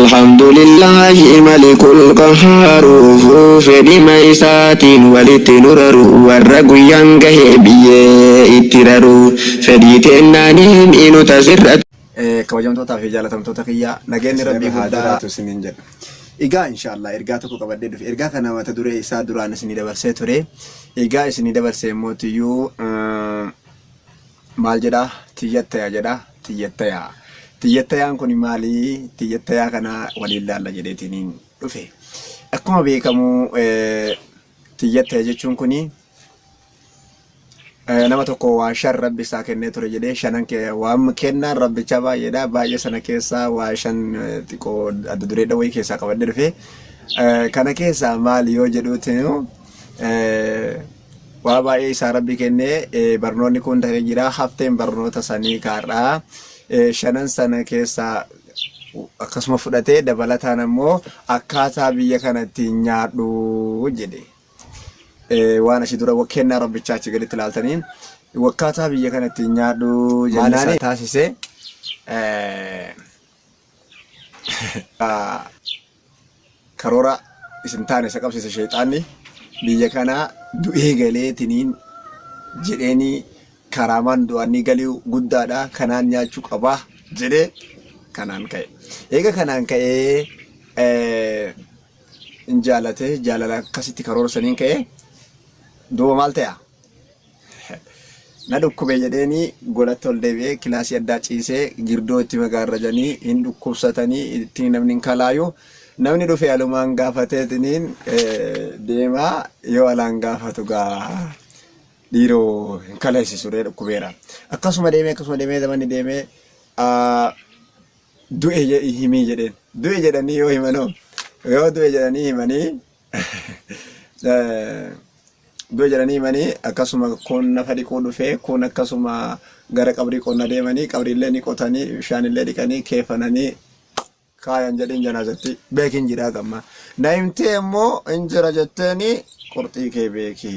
الحمد لله ملك القهار فدي ميسات ولتنرر والرق ينقه بيه اترر فدي تنانين إنو تسرت kabajamtoota fi jaalatamtoota kiyya nageenyi rabbii guddaa isiniin jedha. Egaa inshallah ergaa tokko qabadhee dhufe. Ergaa kana mata duree isaa duraan isinii dabarsee ture. Egaa isinii dabarsee immoo tiyyuu maal jedha? Tiyyattaya jedha. Tiyyattaya. Tiyyattayaan kun maali? Tiyyattayaa kana waliin laalla jedheetiin dhufe. Akkuma beekamu tiyyattaya jechuun kuni nama tokko waa shan rabbi isaa kennee ture jedhee shanan waan kennaan rabbicha baay'eedha. Baay'ee sana keessaa waa shan xiqqoo adda dureedha wayii keessaa qabadde dhufe. Kana keessaa maali yoo jedhuuti waa baay'ee isaa rabbi kennee barnoonni kun ta'ee jira. Hafteen barnoota sanii kaadhaa shanan sana keessaa akkasuma fudhatee dabalataan ammoo akkaataa biyya kanatti nyaadhu jedhe. Waan asii dura kennaa rabbichaa achi gaditti ilaaltaniin akkaataa biyya kanatti nyaadhu jennaan taasise karoora isin taane isa qabsiise sheexaanni biyya kanaa du'ee galeetiniin jedheeni karaamaan du'anii galii guddaadha kanaan nyaachuu qabaa jedhee kanaan ka'e. Eega kanaan ka'ee in jaalate jaalala akkasitti karoora saniin ka'e. Duuba maal ta'a? Na dhukkube jedheeni godhatti ol deebi'ee kilaasii addaa ciisee girdoo itti magaarrajanii hin dhukkubsatanii ittiin namni hin kalaayu namni dhufe alumaan gaafateetiniin deemaa yoo alaan gaafatu gaa dhiiroo hin kaleessisu dhukkubeera. Akkasuma deemee zamanni deemee du'e himii jedheen. Du'e jedhanii yoo himanoo yoo du'e jedhanii himanii du'e jedhanii himanii akkasuma kun nafa dhiquu dhufee kun akkasuma gara qabrii qonna deemanii qabriillee ni qotanii bishaanillee dhiqanii keefananii kaayan jedhin janaazatti beekin jidhaa gamma. Naayimtee immoo injira jetteeni qorxii kee beeki.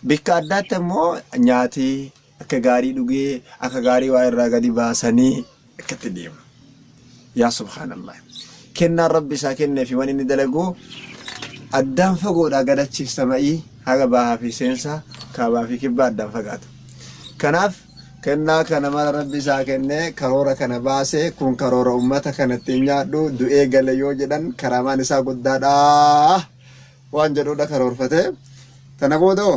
Bikka addaatti immoo nyaatii akka gaarii dhugee akka gaarii waa irraa gadi baasanii akkatti deema. Yaa subhaanallah. Kennaan rabbi isaa kennee fi waan inni dalagu addaan fagoodhaa gadachiisa ma'ii haga bahaa fi seensa kaabaa fi kibbaa addaan fagaata. Kanaaf kennaa kana mara rabbi isaa kennee karoora kana baasee kun karoora ummata kanatti nyaadhu du'ee gale yoo jedhan karaamaan isaa guddaadha waan jedhudha karoorfate. Tana boodoo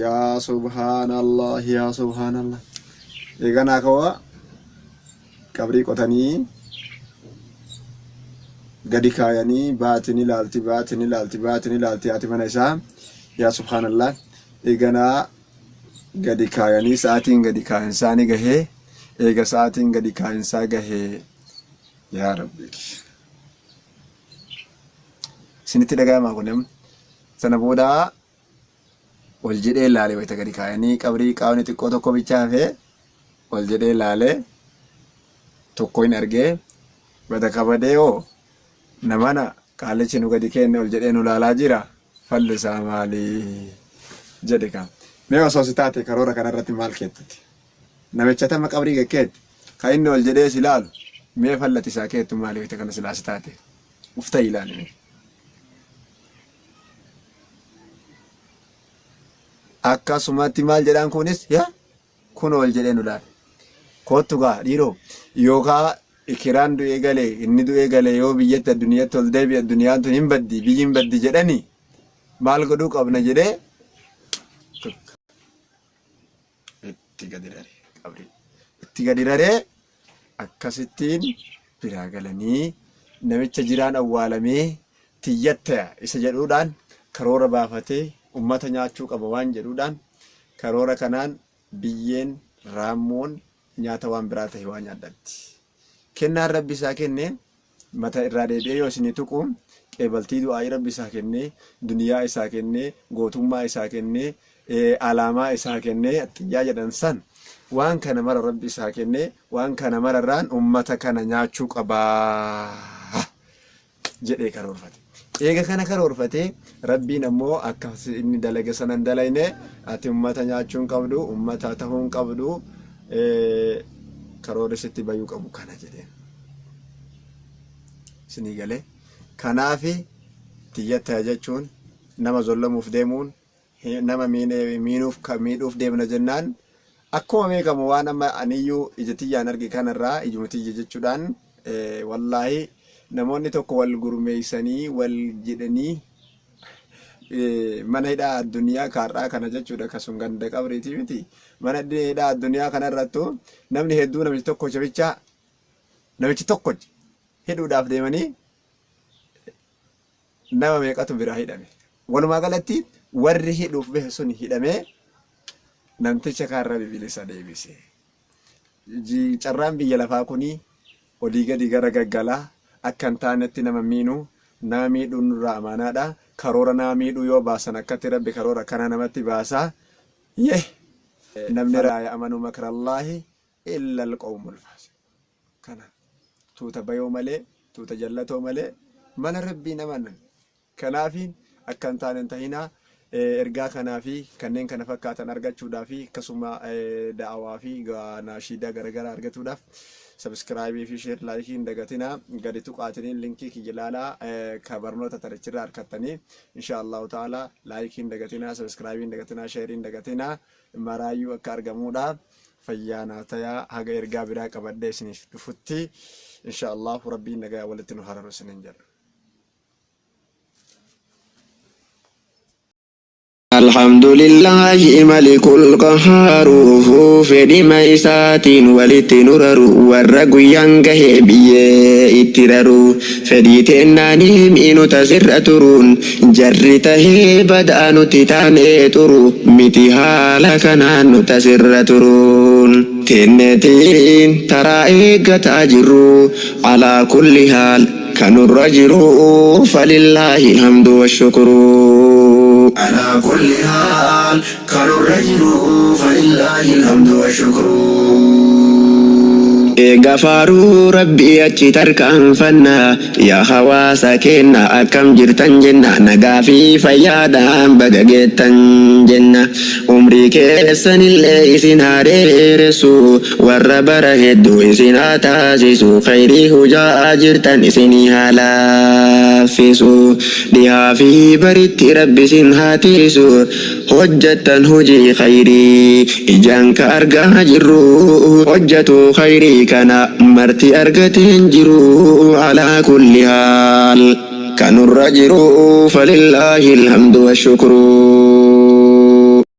yaa subhaanallah yaa subhaanallah. Eeganaa kawaa qabrii qotanii gadi kaayanii baatini ilaalti haati mana isaa. Yaa subhaanallah. Eeganaa gadi kaayanii sa'aatiin gadi kaayinsaa ni gahee. Eega sa'aatiin gadi kaayinsaa gahee yaa rabbi. Isinitti dhagahamaa kunim sana booda ol jedhee ilaalee wayita gadi kaayanii qabrii qaawni xiqqoo tokko bichaafee ol jedhee ilaalee tokko hin argee bada kabadee hoo namana qaalichi nu gadi kenne ol jedhee nu laalaa jira. Fallisaa maali jedhe kan. Mee osoo si taate karoora kanarratti maal keettati? Namicha tama qabrii gakkeetti kan inni ol jedhee si laalu mee fallati isaa keettu maali wayita kana silaa si taate? Ufta ilaalime. Akkasumatti maal jedhaan kunis yaa kun ol jedhee nu laala. Kottu gaa dhiiroo yookaan ikiraan du'ee galee inni du'ee galee yoo biyyatti addunyaatti ol deebi'e addunyaan tun hin baddi biyyi hin baddi jedhanii maal godhuu qabna jedhee itti gadi raree akkasittiin biraa galanii namicha jiraan awwaalamee tiyyattaya isa jedhuudhaan karoora baafatee ummata nyaachuu qaba waan jedhuudhaan karoora kanaan biyyeen raammoon nyaata waan biraa ta'e waan nyaadhatti. Kennaan rabbi isaa kennee mata irraa deebi'ee yoo isinii tuqu qeebaltii du'aayii rabbi isaa kennee duniyaa isaa kennee gootummaa isaa kennee alaamaa isaa kennee xiyyaa jedhan san waan kana mara rabbi isaa kennee waan kana mararraan ummata kana nyaachuu qabaa jedhee karoorfate. Eega kana karoorfate rabbiin ammoo akka inni dalage sanan dalayne ati ummata nyaachuun qabdu ummata ta'uun qabdu karoora sitti bayuu qabu kana jedheen. سنيقله كنافي تيجتها جتشون نما ظلموا في ديمون نما مينوف كميدوف ديمنا جنان أكو ميكا موانا ما أنيو إجتيا نرجع كان الرا إجمتي جتشودان والله نموني توك والجرميساني والجدني mana hidhaa addunyaa kaarraa kana jechuudha kasum ganda qabriiti miti mana hidhaa addunyaa kana irrattu namni hedduu namichi tokko hidhuudhaaf deemanii nama meeqatu bira hidhame walumaa galatti warri hidhuuf bahe sun hidhame namticha kaarraa bibilisa deebise carraan biyya lafaa kuni olii gadi gara gaggalaa akka hin taanetti nama miidhuun irraa amaanaadha karoora nama miidhuu yoo baasan akkatti rabbi karoora kana namatti baasaa namni raa ya'manu makrallaahi illa alqawmul faasiq kana tuuta bayoo malee tuuta jallatoo malee mana rabbii namanan kanaafiin akka hin taane tahinaa ergaa kanaafi kanneen kana fakkaatan argachuudhaafi akkasuma da'awaa fi naashiidaa garagaraa argatuudhaaf subscribe fi share like dagatina gadi tuqaatanii linkii kijilala kabarnoota tarachirra harkattanii inshallah taala like dagatina subscribe dagatina share dagatina maraayyuu akka argamuudha fayyaana taya haga ergaa biraa qabadde isiniif dhufutti inshallah rabbiin nagaa walitti nu hararu isinin jedha. الحمد لله ملك القهار فدي ميسات ولتنرر والرقو ينقه بيه اترر فدي تناني مينو تسرترون جرته بدأ نتتاني ترو متها لكنا نتسرترون تنتين ترائق تاجرو على كل حال كانوا الرجل فلله الحمد والشكر على كل حال كانوا الرجل فلله الحمد والشكر غفارو ربي أتي تركان فنا يا حواسا كنا أكم جرتن جنة نغافي فيادا بغاقتن جنة عمري كيسن اللي سنهاري رسو والربر هدو سناتاسسو خيري هجا جرتن سنها لافسو ديها في بريت ربي سنهاتيسو حجة هجي خيري إجانك أرقا جرو حجة خيري كان مرتي أرقتين جرو على كل حال كانوا الرجل فلله الحمد والشكر